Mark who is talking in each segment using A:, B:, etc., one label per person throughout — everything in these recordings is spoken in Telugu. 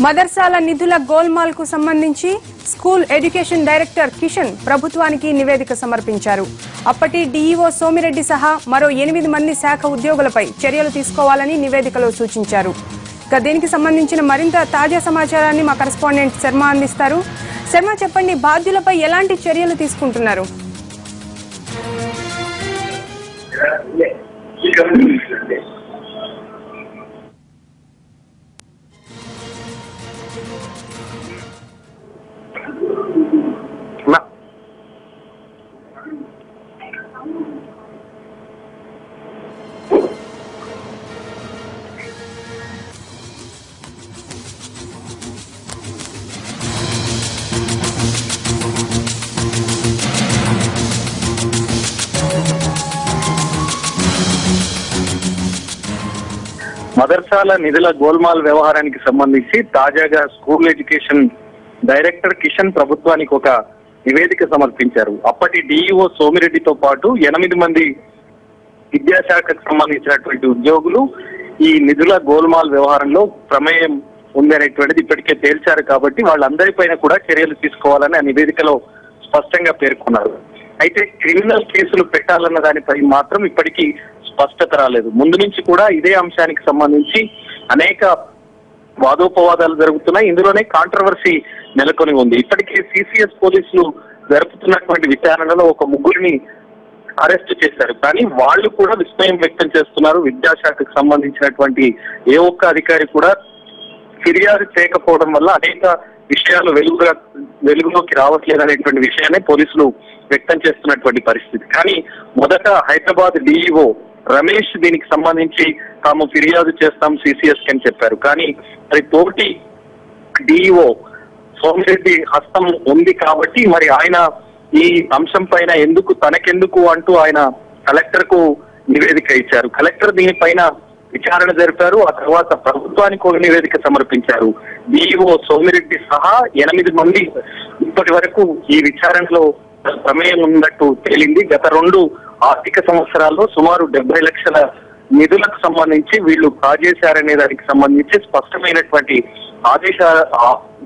A: మదర్సాల నిధుల గోల్మాల్ కు సంబంధించి స్కూల్ ఎడ్యుకేషన్ డైరెక్టర్ కిషన్ ప్రభుత్వానికి నివేదిక సమర్పించారు. అప్పటి డీఈఓ సోమిరెడ్డి సహా మరో 8 మంది శాఖ ఉద్యోగులపై చర్యలు తీసుకోవాలని నివేదికలో సూచించారు. దీనికి సంబంధించిన మరింత తాజా సమాచారాన్ని మా కరెస్పాండెంట్ శర్మ అందిస్తారు. శర్మ, చెప్పండి, బాధ్యులపై ఎలాంటి చర్యలు తీసుకుంటున్నారు?
B: మదర్సాల నిధుల గోల్మాల్ వ్యవహారానికి సంబంధించి తాజాగా స్కూల్ ఎడ్యుకేషన్ డైరెక్టర్ కిషన్ ప్రభుత్వానికి ఒక నివేదిక సమర్పించారు. అప్పటి డీఈఓ సోమిరెడ్డితో పాటు 8 మంది విద్యాశాఖకు సంబంధించినటువంటి ఉద్యోగులు ఈ నిధుల గోల్మాల్ వ్యవహారంలో ప్రమేయం ఉందనేటువంటిది ఇప్పటికే తేల్చారు. కాబట్టి వాళ్ళందరిపైన కూడా చర్యలు తీసుకోవాలని ఆ నివేదికలో స్పష్టంగా పేర్కొన్నారు. అయితే క్రిమినల్ కేసులు పెట్టాలన్న దానిపై మాత్రం ఇప్పటికీ స్పష్టత రాలేదు. ముందు నుంచి కూడా ఇదే అంశానికి సంబంధించి అనేక వాదోపవాదాలు జరుగుతున్నాయి. ఇందులోనే కాంట్రవర్సీ నెలకొని ఉంది. ఇప్పటికే సిసిఎస్ పోలీసులు జరుపుతున్నటువంటి విచారణలో ఒక 3 అరెస్ట్ చేశారు. కానీ వాళ్ళు కూడా విస్మయం వ్యక్తం చేస్తున్నారు. విద్యాశాఖకు సంబంధించినటువంటి ఏ ఒక్క అధికారి కూడా ఫిర్యాదు చేయకపోవడం వల్ల అనేక విషయాలు వెలుగులోకి రావట్లేదు అనేటువంటి విషయాన్ని పోలీసులు వ్యక్తం చేస్తున్నటువంటి పరిస్థితి. కానీ మొదట హైదరాబాద్ డీఈఓ రమేష్ దీనికి సంబంధించి తాము ఫిర్యాదు చేస్తాం సిసిఎస్ అని చెప్పారు. కానీ అది తోటి డీఈఓ సోమిరెడ్డి హస్తం ఉంది కాబట్టి మరి ఆయన ఈ అంశం పైన తనకెందుకు అంటూ ఆయన కలెక్టర్ కు నివేదిక ఇచ్చారు. కలెక్టర్ దీనిపైన విచారణ జరిపారు. ఆ తర్వాత ప్రభుత్వానికి ఒక నివేదిక సమర్పించారు. డీఈఓ సోమిరెడ్డి సహా 8 మంది ఇప్పటి వరకు ఈ విచారణలో ప్రమేయం ఉన్నట్టు తేలింది. గత 2 ఆర్థిక సంవత్సరాల్లో సుమారు 70 లక్షల నిధులకు సంబంధించి వీళ్ళు కాజేశారనే దానికి సంబంధించి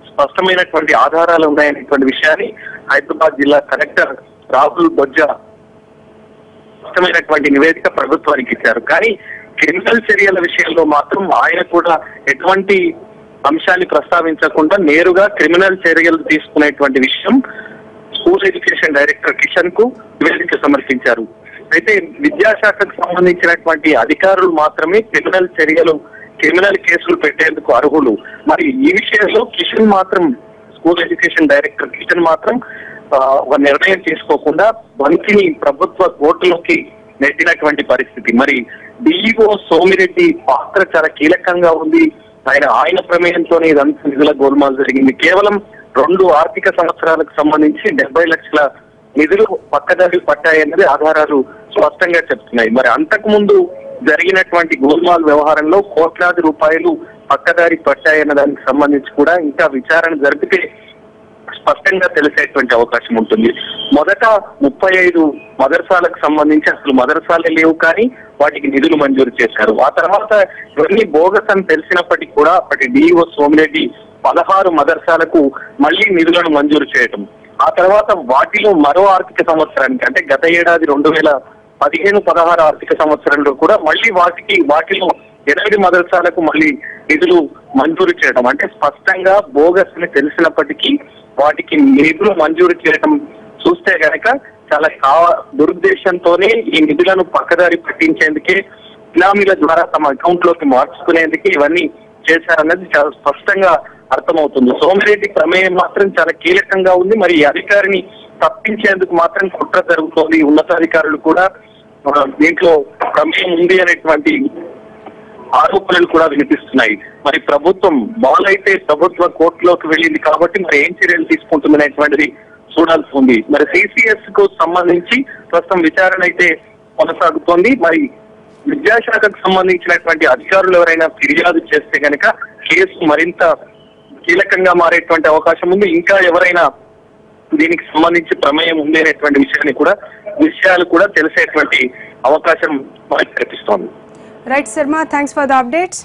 B: స్పష్టమైనటువంటి ఆధారాలు ఉన్నాయనేటువంటి విషయాన్ని హైదరాబాద్ జిల్లా కలెక్టర్ రాహుల్ బొజ్జా స్పష్టమైనటువంటి నివేదిక ప్రభుత్వానికి ఇచ్చారు. కానీ క్రిమినల్ చర్యల విషయంలో మాత్రం ఆయన కూడా ఎటువంటి అంశాన్ని ప్రస్తావించకుండా నేరుగా క్రిమినల్ చర్యలు తీసుకునేటువంటి విషయం స్కూల్ ఎడ్యుకేషన్ డైరెక్టర్ కిషన్ కు నివేదిక సమర్పించారు. అయితే విద్యాశాఖకు సంబంధించినటువంటి అధికారులు మాత్రమే క్రిమినల్ కేసులు పెట్టేందుకు అర్హులు. మరి ఈ విషయంలో స్కూల్ ఎడ్యుకేషన్ డైరెక్టర్ కిషన్ మాత్రం ఒక నిర్ణయం తీసుకోకుండా బంతిని ప్రభుత్వ కోర్టులోకి నెట్టినటువంటి పరిస్థితి. మరి డీఈఓ సోమిరెడ్డి పాత్ర చాలా కీలకంగా ఉంది. ఆయన ప్రమేయంతోనే ఇదంతా నిధుల గోల్మాల్ జరిగింది. కేవలం 2 ఆర్థిక సంవత్సరాలకు సంబంధించి 70 లక్షల నిధులు పక్కదారి పట్టాయన్నది ఆధారాలు స్పష్టంగా చెప్తున్నాయి. మరి అంతకు ముందు జరిగినటువంటి గోల్మాల్ వ్యవహారంలో కోట్లాది రూపాయలు పక్కదారి పట్టాయన్న దానికి సంబంధించి కూడా ఇంకా విచారణ జరిపితే స్పష్టంగా తెలిసేటువంటి అవకాశం ఉంటుంది. మొదట 35 మదర్సాలకు సంబంధించి అసలు మదర్సాలే లేవు, కానీ వాటికి నిధులు మంజూరు చేశారు. ఆ తర్వాత ఇవన్నీ బోగస్ అని తెలిసినప్పటికీ కూడా అప్పటి డీఈఓ సోమిరెడ్డి 16 మదర్సాలకు మళ్లీ నిధులను మంజూరు చేయటం, ఆ తర్వాత వాటిలో మరో ఆర్థిక సంవత్సరానికి అంటే గత ఏడాది 2015-16 ఆర్థిక సంవత్సరంలో కూడా మళ్లీ వాటిలో 8 మదర్సాలకు మళ్లీ నిధులు మంజూరు చేయడం, అంటే స్పష్టంగా బోగస్ అని తెలిసినప్పటికీ వాటికి నిధులు మంజూరు చేయడం చూస్తే గనక చాలా దురుద్దేశంతోనే ఈ నిధులను పక్కదారి పట్టించేందుకే బినామీల ద్వారా తమ అకౌంట్ లోకి మార్చుకునేందుకే ఇవన్నీ చేశారన్నది చాలా స్పష్టంగా అర్థమవుతుంది. సోమిరెడ్డి ప్రమేయం మాత్రం చాలా కీలకంగా ఉంది. మరి ఈ అధికారిని తప్పించేందుకు మాత్రం కుట్ర జరుగుతోంది. ఉన్నతాధికారులు కూడా దీంట్లో ప్రమేయం ఉంది అనేటువంటి ఆరోపణలు కూడా వినిపిస్తున్నాయి. మరి ప్రభుత్వం బాలైతే ప్రభుత్వ కోర్టులోకి వెళ్ళింది కాబట్టి మరి ఏం చర్యలు తీసుకుంటుంది అనేటువంటిది చూడాల్సి ఉంది. మరి సిసిఎస్ కు సంబంధించి ప్రస్తుతం విచారణ అయితే కొనసాగుతోంది. మరి విద్యాశాఖకు సంబంధించినటువంటి అధికారులు ఎవరైనా ఫిర్యాదు చేస్తే గనక కేసు మరింత కీలకంగా మారేటువంటి అవకాశం ఉంది. ఇంకా ఎవరైనా దీనికి సంబంధించి ప్రమేయం ఉంది అనేటువంటి విషయాలు కూడా తెలిసేటువంటి అవకాశం మనకు కనిపిస్తోంది.
A: Right Sharma, thanks for the updates.